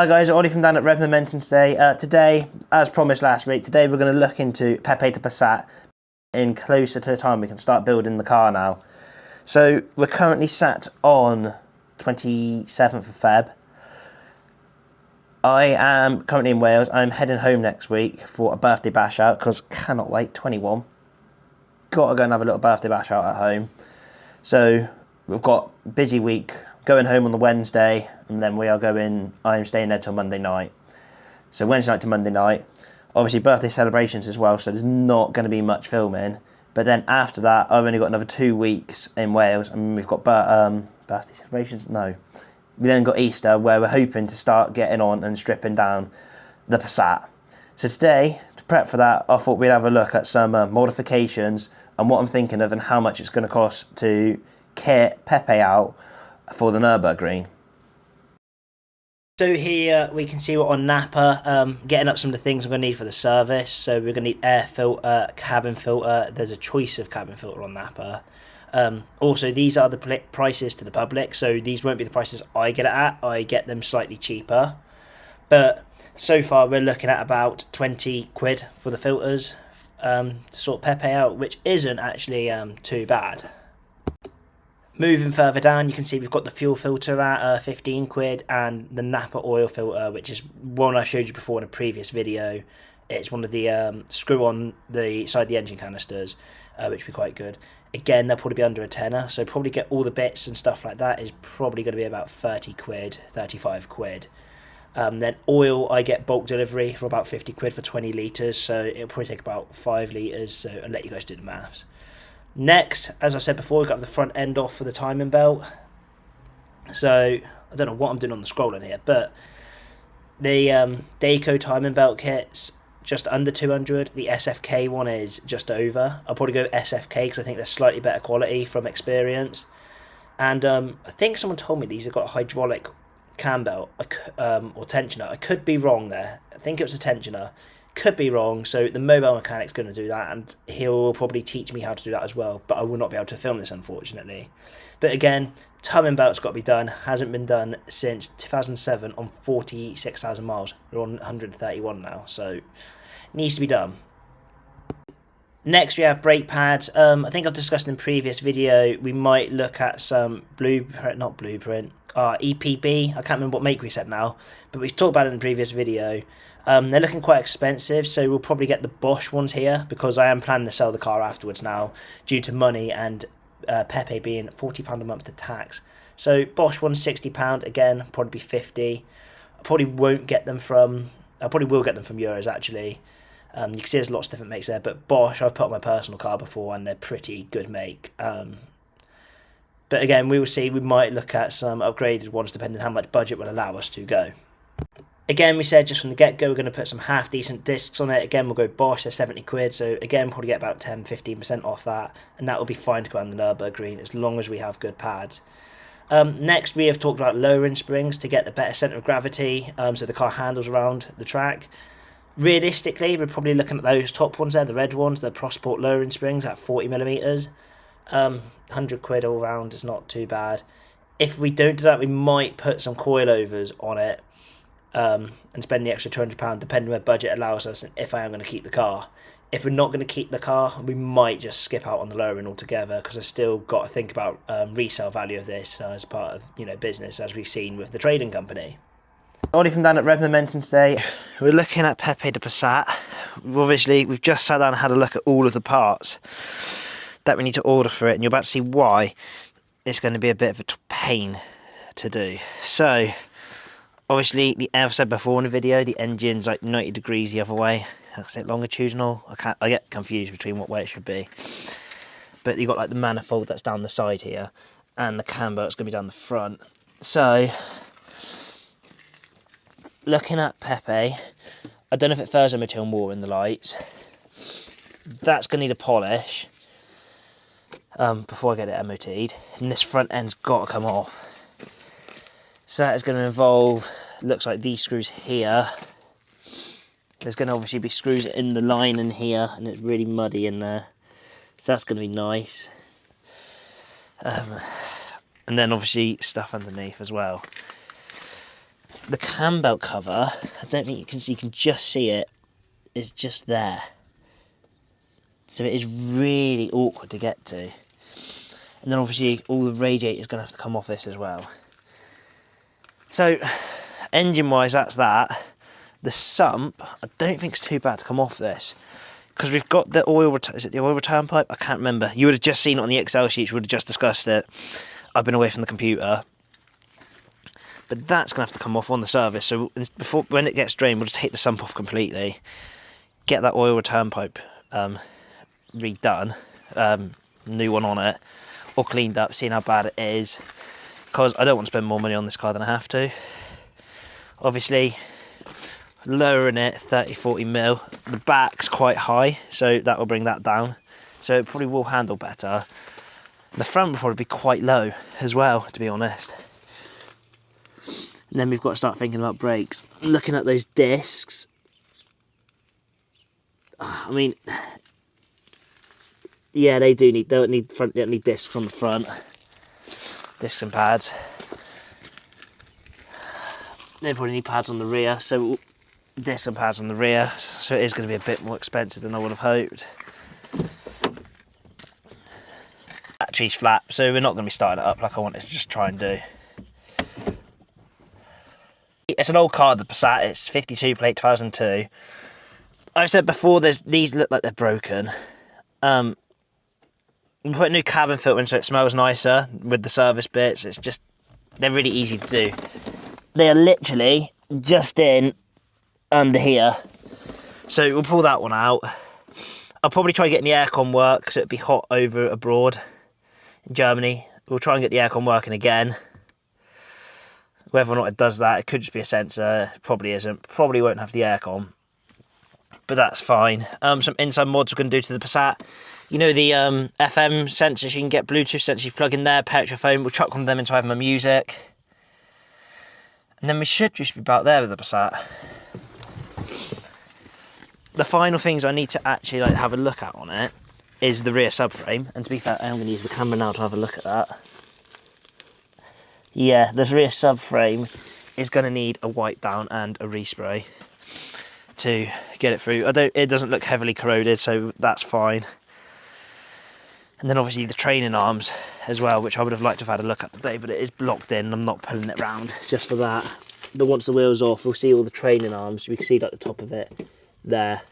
Hi guys, Ollie from down at Rev Momentum today. Today, as promised last week, today we're going to look into Peppe the Passat in closer to the time we can start building the car now. So we're currently sat on 27th of Feb. I am currently in Wales. I'm heading home next week for a birthday bash out because cannot wait, 21. Got to go and have a little birthday bash out at home. So we've got a busy week. Going home on the Wednesday, and then I'm staying there till Monday night. So Wednesday night to Monday night, obviously birthday celebrations as well, so there's not going to be much filming. But then after that, I've only got another 2 weeks in Wales, and we've got birthday celebrations? No. We then got Easter, where we're hoping to start getting on and stripping down the Passat. So today, to prep for that, I thought we'd have a look at some modifications and what I'm thinking of and how much it's going to cost to kit Peppe out for the Nurburgring. So here we can see we're on Napa, getting up some of the things I'm going to need for the service. So we're going to need air filter, cabin filter. There's a choice of cabin filter on Napa. Also, these are the prices to the public, so these won't be the prices I get it at. I get them slightly cheaper. But so far we're looking at about 20 quid for the filters to sort Peppe out, which isn't actually too bad. Moving further down, you can see we've got the fuel filter at 15 quid and the Napa oil filter, which is one I showed you before in a previous video. It's one of the screw on the side of the engine canisters, which would be quite good. Again, they'll probably be under a tenner, so probably get all the bits and stuff like that is probably going to be about 30 quid, 35 quid. Then oil, I get bulk delivery for about 50 quid for 20 litres, so it'll probably take about 5 litres, so I'll let you guys do the maths. Next, as I said before, we've got the front end off for the timing belt. So, I don't know what I'm doing on the scrolling here, but the Dayco timing belt kit's just under 200. The SFK one is just over. I'll probably go SFK because I think they're slightly better quality from experience. And I think someone told me these have got a hydraulic Cambelt or tensioner. I could be wrong there. I think it was a tensioner. Could be wrong, so the mobile mechanic's going to do that, and he'll probably teach me how to do that as well, but I will not be able to film this, unfortunately. But again, timing belt's got to be done. Hasn't been done since 2007 on 46,000 miles. We're on 131 now, so needs to be done. Next, we have brake pads. I think I've discussed in a previous video, we might look at some EPB. I can't remember what make we said now, but we've talked about it in the previous video. They're looking quite expensive, so we'll probably get the Bosch ones here, because I am planning to sell the car afterwards now, due to money and Peppe being £40 a month to tax. So Bosch one's £60, again, probably be 50. I probably will get them from Euros, actually. You can see there's lots of different makes there, but Bosch I've put on my personal car before, and they're pretty good make. But again, we will see. We might look at some upgraded ones depending on how much budget will allow us to go. Again, we said just from the get-go we're going to put some half-decent discs on it. Again, we'll go Bosch, they're 70 quid, so again, probably get about 10-15% off that, and that will be fine to go on the Nurburgring as long as we have good pads. Next, we have talked about lowering springs to get the better centre of gravity, so the car handles around the track. Realistically, we're probably looking at those top ones there, the red ones, the Prosport lowering springs at 40mm. 100 quid all round is not too bad. If we don't do that, we might put some coilovers on it and spend the extra £200 depending where budget allows us, and if I am going to keep the car. If we're not going to keep the car, we might just skip out on the lowering altogether, because I've still got to think about resale value of this as part of business, as we've seen with the trading company. Ollie from down at Rev Momentum today. We're looking at Peppe the Passat. We've just sat down and had a look at all of the parts that we need to order for it, and you're about to see why it's going to be a bit of a pain to do. So obviously, as I said before in the video, the engine's like 90 degrees the other way. That's it, longitudinal. I get confused between what way it should be. But you've got like the manifold that's down the side here, and the Cambelt's going to be down the front. So looking at Peppe, I don't know if it furs a material more in the lights. That's going to need a polish before I get it MOT'd, and this front end's got to come off. So that is going to involve, looks like these screws here. There's going to obviously be screws in the line in here, and it's really muddy in there. So that's going to be nice. And then obviously stuff underneath as well. the Cambelt cover, I don't think you can just see it, is just there. So it is really awkward to get to. And then obviously all the radiator is going to have to come off this as well. So engine wise, that's that. The sump, I don't think it's too bad to come off this. Because we've got the oil, is it the oil return pipe? I can't remember. You would have just seen it on the Excel sheets, we would have just discussed it. I've been away from the computer. But that's going to have to come off on the service. So when it gets drained, we'll just take the sump off completely. Get that oil return pipe redone. New one on it. Or cleaned up, seeing how bad it is. Because I don't want to spend more money on this car than I have to. Obviously, lowering it 30-40 mil. The back's quite high, so that will bring that down. So it probably will handle better. The front will probably be quite low as well, to be honest. And then we've got to start thinking about brakes. Looking at those discs, I mean, yeah, they don't need discs on the front. Discs and pads. They probably need pads on the rear, so discs and pads on the rear. So it is going to be a bit more expensive than I would have hoped. Battery's flat, so we're not going to be starting it up like I wanted to just try and do. It's an old car, the Passat. It's 52 plate 2002. I've said before, these look like they're broken. We put a new cabin filter in so it smells nicer with the service bits. It's just, they're really easy to do. They are literally just in under here. So we'll pull that one out. I'll probably try getting the aircon work because it'd be hot over abroad in Germany. We'll try and get the aircon working again. Whether or not it does that, it could just be a sensor. It probably isn't. Probably won't have the aircon. But that's fine. Some inside mods we're going to do to the Passat. You know the FM sensors, you can get Bluetooth sensors, you plug in there, pair it to your phone, we'll chuck one of them into my music. And then we should just be about there with the Passat. The final things I need to actually have a look at on it is the rear subframe. And to be fair, I'm going to use the camera now to have a look at that. Yeah, the rear subframe is going to need a wipe down and a respray to get it through. It doesn't look heavily corroded, so that's fine. And then obviously the training arms as well, which I would have liked to have had a look at today, but it is locked in and I'm not pulling it round just for that. But once the wheel's off, we'll see all the training arms. We can see like the top of it there.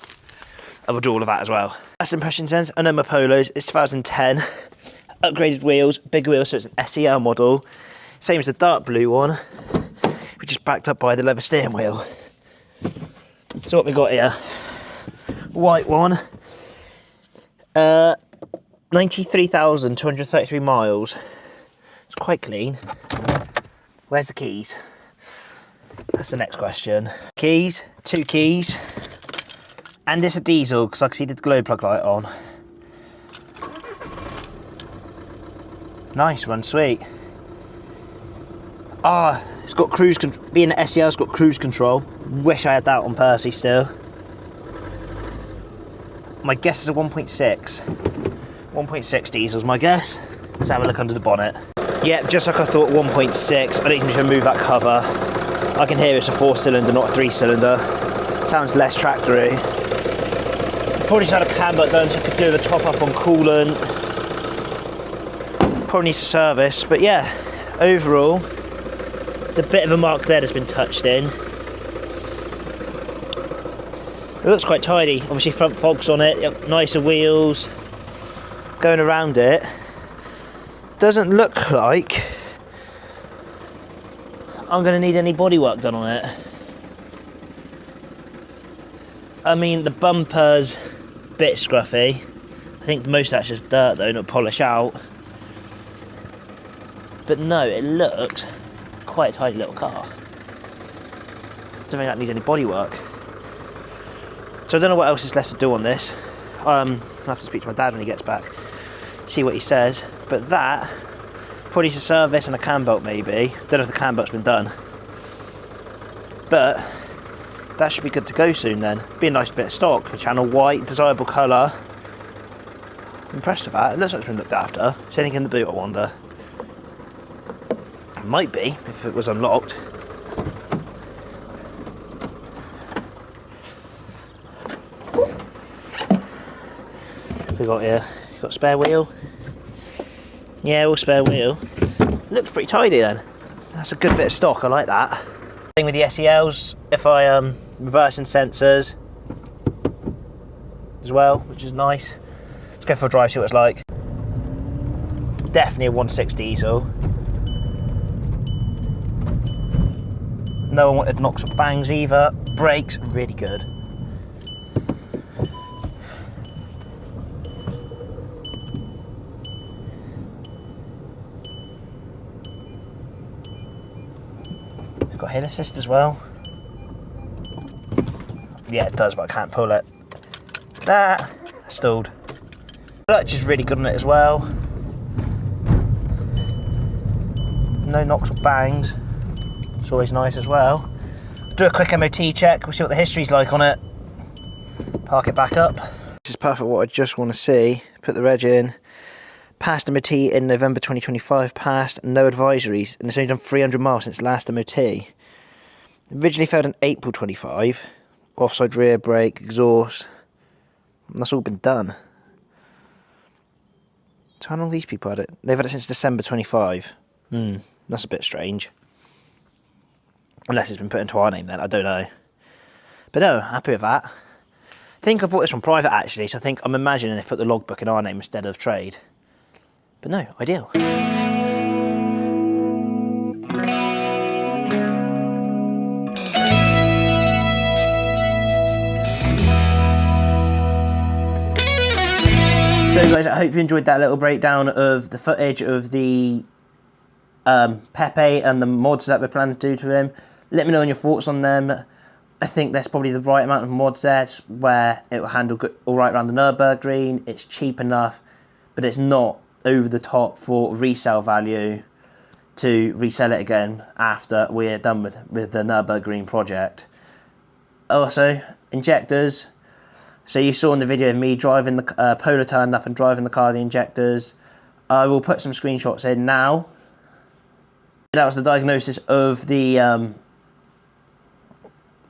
I will do all of that as well. Last impressions then, I know my Polos, it's 2010. Upgraded wheels, bigger wheels, so it's an SEL model. Same as the dark blue one, which is backed up by the leather steering wheel. So what we got here, white one, 93,233 miles. It's quite clean. Where's the keys? That's the next question. Keys, 2 keys. And it's a diesel, because I can see the glow plug light on. Nice, run sweet. It's got cruise control. Being an SEL, it's got cruise control. Wish I had that on Percy still. My guess is a 1.6. 1.6 diesel's my guess. Let's have a look under the bonnet. Yep, just like I thought, 1.6. I don't even need to remove that cover. I can hear it's a 4-cylinder, not a 3-cylinder. Sounds less tractory. Probably just had a Cambelt done so I could do the top up on coolant. Probably needs a service, but yeah, overall, there's a bit of a mark there that's been touched in. It looks quite tidy. Obviously front fogs on it, nicer wheels. Going around it, doesn't look like I'm going to need any bodywork done on it. I mean, the bumper's a bit scruffy. I think most of that's just dirt though, not polish out. But no, it looks quite a tidy little car. Don't think I need any bodywork. So I don't know what else is left to do on this. I'll have to speak to my dad when he gets back, see what he says. But that probably needs a service and a Cambelt maybe. Don't know if the Cambelt's been done. But that should be good to go soon then. Be a nice bit of stock for channel, white, desirable colour. Impressed with that. It looks like it's been looked after. Is anything in the boot, I wonder? It might be, if it was unlocked. we got here? Got a spare wheel? Yeah, all spare wheel. Looks pretty tidy then. That's a good bit of stock, I like that. Thing with the SELs, if I reversing sensors as well, which is nice. Let's go for a drive, see what it's like. Definitely a 1.6 diesel. No unwanted knocks or bangs either. Brakes, really good. It's got hill assist as well. Yeah, it does, but I can't pull it. Stalled. Clutch is really good on it as well. No knocks or bangs. It's always nice as well. Do a quick MOT check, we'll see what the history's like on it. Park it back up. This is perfect what I just want to see. Put the reg in. Passed MOT in November 2025, passed, no advisories, and it's only done 300 miles since last MOT. Originally failed in April 25. Offside rear brake, exhaust. And that's all been done. So how long have these people had it? They've had it since December 25. That's a bit strange. Unless it's been put into our name then, I don't know. But no, happy with that. I think I bought this one private actually, so I think I'm imagining they've put the logbook in our name instead of trade. But no, ideal. So guys, I hope you enjoyed that little breakdown of the footage of the Peppe and the mods that we're planning to do to him. Let me know your thoughts on them. I think there's probably the right amount of mods there where it will handle good, all right around the Nurburgring. It's cheap enough, but it's not over the top for resale value to resell it again after we're done with the Nurburgring project. Also, injectors. So you saw in the video of me driving the Polo turning up and driving the car, the injectors. I will put some screenshots in now. That was the diagnosis of the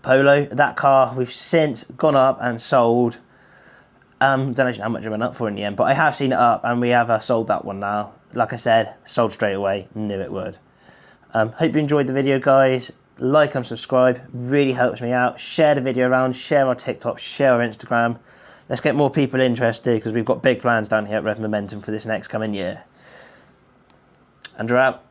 Polo. That car we've since gone up and sold. Don't know how much it went up for in the end, but I have seen it up and we have sold that one now. Like I said, sold straight away, knew it would. Hope you enjoyed the video guys. Like and subscribe, really helps me out. Share the video around, share our TikTok, share our Instagram. Let's get more people interested because we've got big plans down here at Rev Momentum for this next coming year. And we're out.